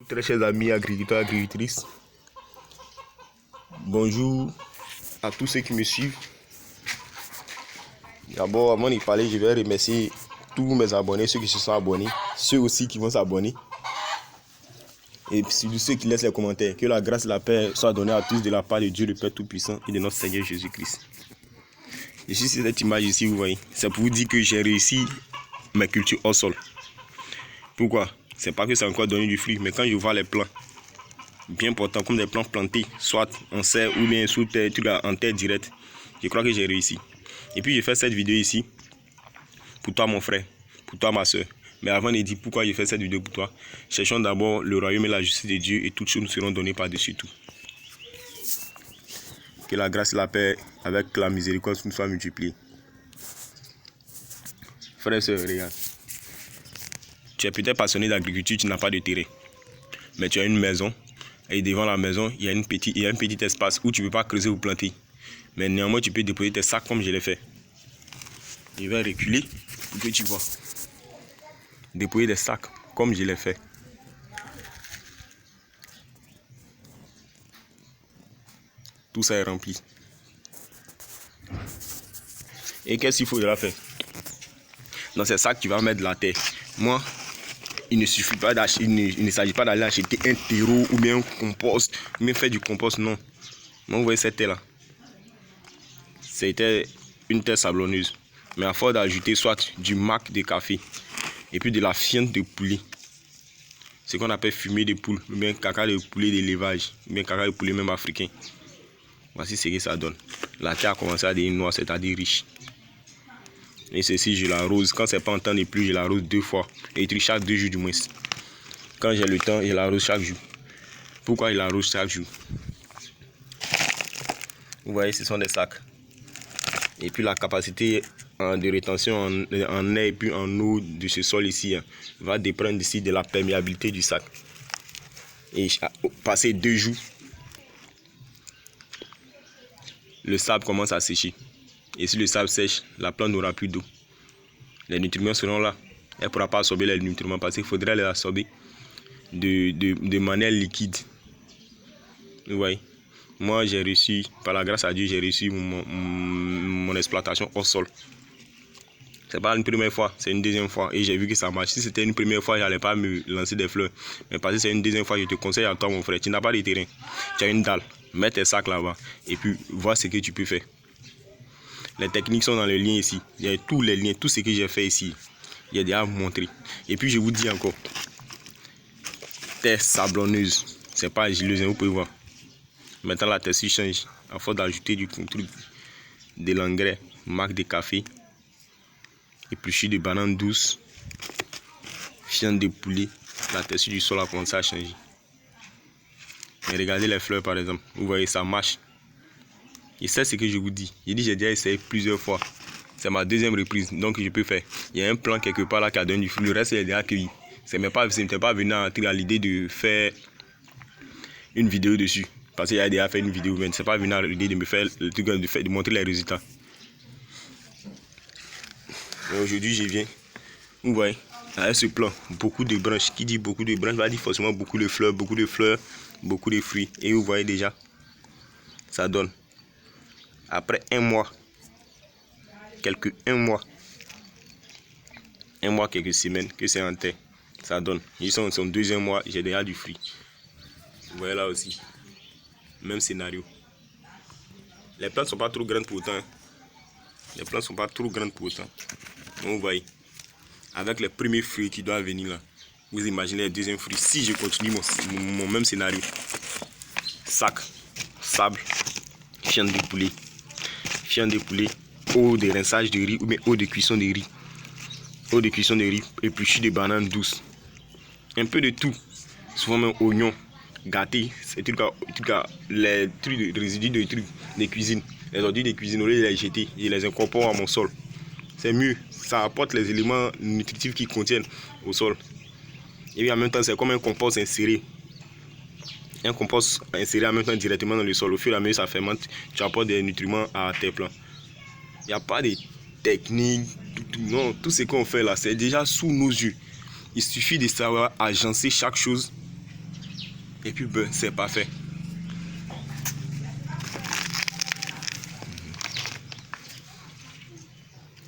Très chers amis agriculteurs et agricultrices, bonjour à tous ceux qui me suivent. D'abord, avant de parler, je vais remercier tous mes abonnés, ceux qui se sont abonnés, ceux aussi qui vont s'abonner, et surtout ceux qui laissent les commentaires. Que la grâce et la paix soient données à tous de la part de Dieu le Père Tout-Puissant et de notre Seigneur Jésus-Christ. Et sur cette image ici, vous voyez, c'est pour vous dire que j'ai réussi mes cultures au sol. Pourquoi? C'est pas que c'est encore donné du fruit, mais quand je vois les plants bien portants, comme des plants plantés, soit en serre ou bien sous terre, en terre directe, je crois que j'ai réussi. Et puis j'ai fait cette vidéo ici pour toi mon frère, pour toi ma soeur. Mais avant de dire pourquoi j'ai fait cette vidéo pour toi, cherchons d'abord le royaume et la justice de Dieu et toutes choses nous seront données par-dessus tout. Que la grâce et la paix avec la miséricorde nous soient multipliées. Frère et soeur, regarde. Tu es peut-être passionné d'agriculture, tu n'as pas de terrain. Mais tu as une maison et devant la maison, il y a un petit espace où tu ne peux pas creuser ou planter. Mais néanmoins, tu peux déposer tes sacs comme je l'ai fait. Je vais reculer pour que tu vois. Déposer des sacs comme je l'ai fait. Tout ça est rempli. Et qu'est-ce qu'il faut de la faire? Dans ces sacs, tu vas mettre de la terre. Moi, il ne suffit pas d'acheter, il ne s'agit pas d'aller acheter un terreau ou bien un compost, ou bien faire du compost, non. Moi, vous voyez cette terre là. C'était une terre sablonneuse. Mais à force d'ajouter soit du marc de café et puis de la fiente de poulet, ce qu'on appelle fumée de poule, ou bien caca de poulet d'élevage, ou bien caca de poulet même africain. Voici ce que ça donne. La terre a commencé à devenir noire, c'est-à-dire riche. Et ceci, je l'arrose. Quand c'est pas en temps de pluie, je l'arrose 2 fois. Et chaque 2 jours du moins. Quand j'ai le temps, je l'arrose chaque jour. Pourquoi il l'arrose chaque jour? Vous voyez, ce sont des sacs. Et puis la capacité de rétention en air et puis en eau de ce sol ici va dépendre ici de la perméabilité du sac. Et passer 2 jours, le sable commence à sécher. Et si le sable sèche, la plante n'aura plus d'eau. Les nutriments seront là. Elle ne pourra pas absorber les nutriments parce qu'il faudrait les absorber de manière liquide. Vous voyez? Moi, j'ai réussi, par la grâce à Dieu, j'ai réussi mon exploitation au sol. C'est pas une première fois, c'est une deuxième fois. Et j'ai vu que ça marche. Si c'était une première fois, je n'allais pas me lancer des fleurs. Mais parce que c'est une deuxième fois, je te conseille à toi, mon frère. Tu n'as pas de terrain. Tu as une dalle. Mets tes sacs là-bas. Et puis, vois ce que tu peux faire. Les techniques sont dans le lien ici. Il y a tous les liens, tout ce que j'ai fait ici. Il y a déjà à vous montrer. Et puis, je vous dis encore. Terre sablonneuse. C'est pas argileuse, vous pouvez voir. Maintenant, la texture change. À force d'ajouter du truc, de l'engrais, marc de café, épluchure de bananes douces, fiente de poulet, la texture du sol a commencé à changer. Mais regardez les fleurs par exemple. Vous voyez, ça marche. Et c'est ce que je vous dis. J'ai dit, j'ai déjà essayé plusieurs fois. C'est ma deuxième reprise, donc je peux faire. Il y a un plan quelque part là qui a donné du fruit. Le reste, il est déjà accueilli. Ce n'était pas venu à l'idée de faire une vidéo dessus. Parce qu'il y a déjà fait une vidéo, mais c'est pas venu à l'idée de me faire le truc de montrer les résultats. Et aujourd'hui, je viens. Vous voyez, avec ce plan, beaucoup de branches. Qui dit beaucoup de branches va dire forcément beaucoup de fleurs, beaucoup de fruits. Et vous voyez déjà, ça donne. Après un mois, quelques semaines que c'est en terre, ça donne. Ils sont son deuxième mois, j'ai déjà du fruit. Vous voyez là aussi, même scénario. Les plantes ne sont pas trop grandes pour autant. Les plantes sont pas trop grandes pour autant. Donc vous voyez, avec les premiers fruits qui doivent venir là, vous imaginez les deuxièmes fruits. Si je continue mon même scénario, sac, sable, fiente de poulet, eau de rinçage de riz ou bien eau de cuisson de riz. Eau de cuisson de riz, épluchure de bananes douces. Un peu de tout. Souvent même oignons, gâtés, les trucs de résidus de cuisine. Les ordures de cuisine, au lieu de les jeter, je les incorpore à mon sol. C'est mieux. Ça apporte les éléments nutritifs qu'ils contiennent au sol. Et puis en même temps, c'est comme un compost inséré. Un compost inséré en même temps directement dans le sol. Au fur et à mesure, ça fermente. Tu apportes des nutriments à tes plants. Il n'y a pas de technique, non, tout ce qu'on fait là, c'est déjà sous nos yeux. Il suffit de savoir agencer chaque chose Et puis ben, c'est parfait.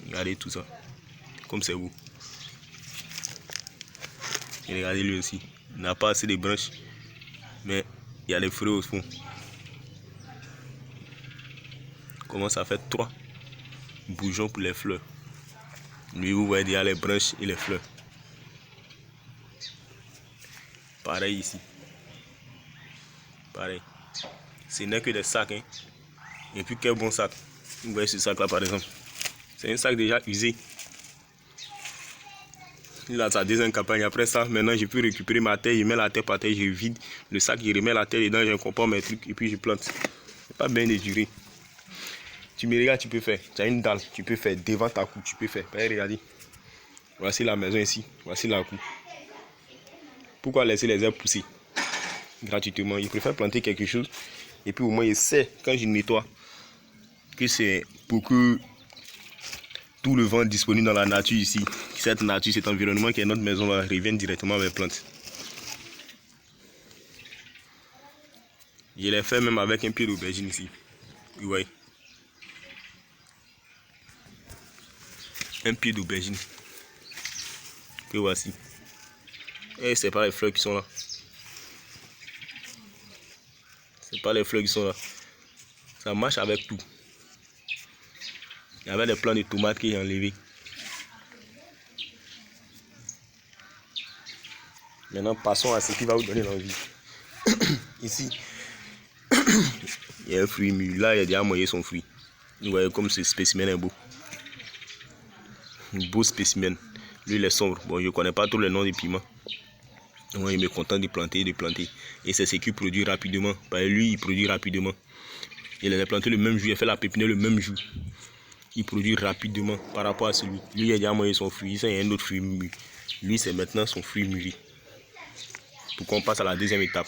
Regardez tout ça. Comme c'est beau. Et regardez lui aussi. Il n'a pas assez de branches. Mais il y a les fruits au fond. Comment ça fait 3 bourgeons pour les fleurs. Lui, vous voyez déjà les branches et les fleurs. Pareil ici. Pareil. Ce n'est que des sacs. Hein. Et puis quel bon sac. Vous voyez ce sac là par exemple. C'est un sac déjà usé. Il a sa deuxième campagne. Après ça, maintenant je peux récupérer ma terre. Je mets la terre par terre. Je vide le sac. Je remets la terre dedans. Je compare mes trucs. Et puis je plante. C'est pas bien de durer. Tu me regardes, tu peux faire. Tu as une dalle. Tu peux faire. Devant ta cour, tu peux faire. Regardez. Voici la maison ici. Voici la cour. Pourquoi laisser les herbes pousser gratuitement? Je préfère planter quelque chose. Et puis au moins, je sais, quand je nettoie, que c'est pour que tout le vent disponible dans la nature ici, cette nature, cet environnement qui est notre maison, là, revienne directement à mes plantes. Je l'ai fait même avec un pied d'aubergine ici. Vous voyez. Un pied d'aubergine. Que voici. Et c'est pas les fleurs qui sont là. C'est pas les fleurs qui sont là. Ça marche avec tout. Il y avait des plants de tomates que j'ai enlevés. Maintenant, passons à ce qui va vous donner l'envie. Ici, il y a un fruit mûr. Là, il y a déjà moyen son fruit. Vous voyez comme ce spécimen est beau. Un beau spécimen. Lui, il est sombre. Bon, je ne connais pas tous les noms des piments. Donc, il me contente de planter, de planter. Et c'est ce qui produit rapidement. Parce que lui, il produit rapidement. Il a planté le même jour, il a fait la pépinière le même jour. Il produit rapidement par rapport à celui. Lui, il a déjà moyen son fruit. Ça, il y a un autre fruit mûr. Lui, c'est maintenant son fruit mûri. Pour qu'on passe à la deuxième étape.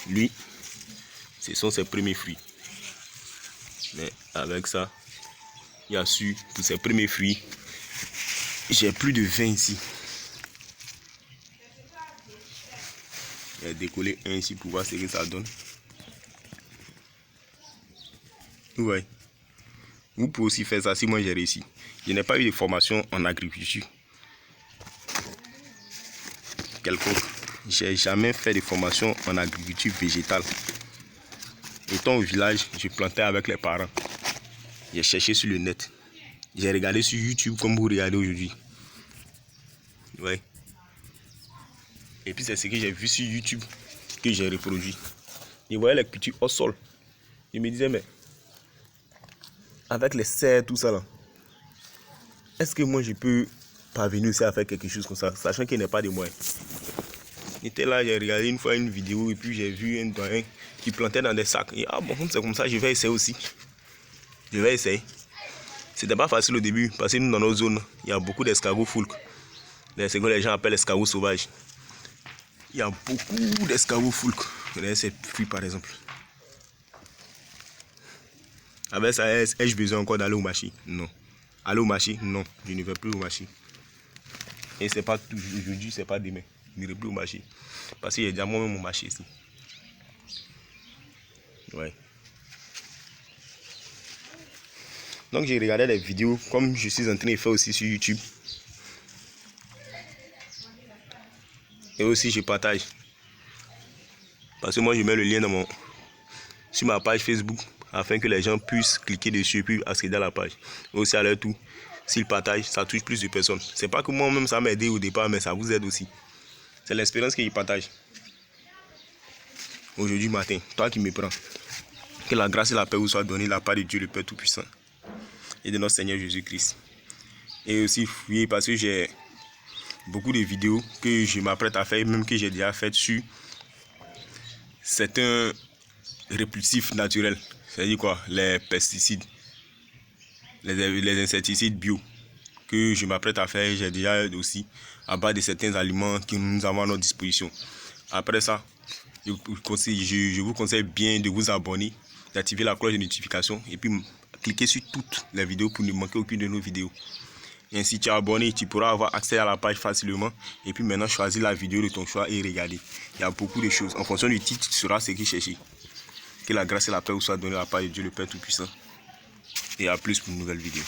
Lui, ce sont ses premiers fruits. Mais avec ça, il a su, pour ses premiers fruits, j'ai plus de 20 ici. Il a décollé un ici pour voir ce que ça donne. Ouais. Vous pouvez aussi faire ça si moi j'ai réussi. Je n'ai pas eu de formation en agriculture quelconque. J'ai jamais fait de formation en agriculture végétale. Étant au village, je plantais avec les parents. J'ai cherché sur le net. J'ai regardé sur YouTube comme vous regardez aujourd'hui. Ouais. Et puis c'est ce que j'ai vu sur YouTube que j'ai reproduit. Je voyais les cultures au sol. Je me disais, mais avec les serres, tout ça là, est-ce que moi je peux parvenir aussi à faire quelque chose comme ça, sachant qu'il n'y a pas de moyens. J'étais là, j'ai regardé une fois une vidéo et puis j'ai vu un doyen qui plantait dans des sacs. Et ah bon, c'est comme ça, je vais essayer aussi. Je vais essayer. C'était pas facile au début parce que nous dans nos zones, il y a beaucoup d'escargots foulques. C'est que les gens appellent escargots sauvages. Il y a beaucoup d'escargots foulques. Regardez ces fruits par exemple. Avec ça, ai-je besoin encore d'aller au marché? Non. Aller au marché? Non. Je ne vais plus au marché. Et c'est pas aujourd'hui, c'est pas demain. Je n'irai plus au marché. Parce qu'il y a déjà moi-même au marché ici. Ouais. Donc j'ai regardé les vidéos comme je suis en train de faire aussi sur YouTube. Et aussi je partage. Parce que moi je mets le lien sur ma page Facebook afin que les gens puissent cliquer dessus et puis accéder à la page. Et aussi à leur tour, s'ils partagent, ça touche plus de personnes. C'est pas que moi-même ça m'a aidé au départ, mais ça vous aide aussi. C'est l'expérience qu'ils partagent. Aujourd'hui matin, toi qui me prends, que la grâce et la paix vous soient données de la part de Dieu le Père Tout-Puissant et de notre Seigneur Jésus-Christ. Et aussi, oui, parce que j'ai beaucoup de vidéos que je m'apprête à faire, même que j'ai déjà faites sur certains répulsifs naturels. C'est-à-dire quoi? Les pesticides, les insecticides bio que je m'apprête à faire, j'ai déjà aussi à base de certains aliments que nous avons à notre disposition. Après ça, je vous conseille bien de vous abonner, d'activer la cloche de notification et puis cliquez sur toutes les vidéos pour ne manquer aucune de nos vidéos. Ainsi, tu es abonné, tu pourras avoir accès à la page facilement. Et puis maintenant, choisis la vidéo de ton choix et regarder. Il y a beaucoup de choses. En fonction du titre, tu sauras ce qu'il cherche. Que la grâce et la paix vous soient données à la part de Dieu le Père Tout-Puissant. Et à plus pour une nouvelle vidéo.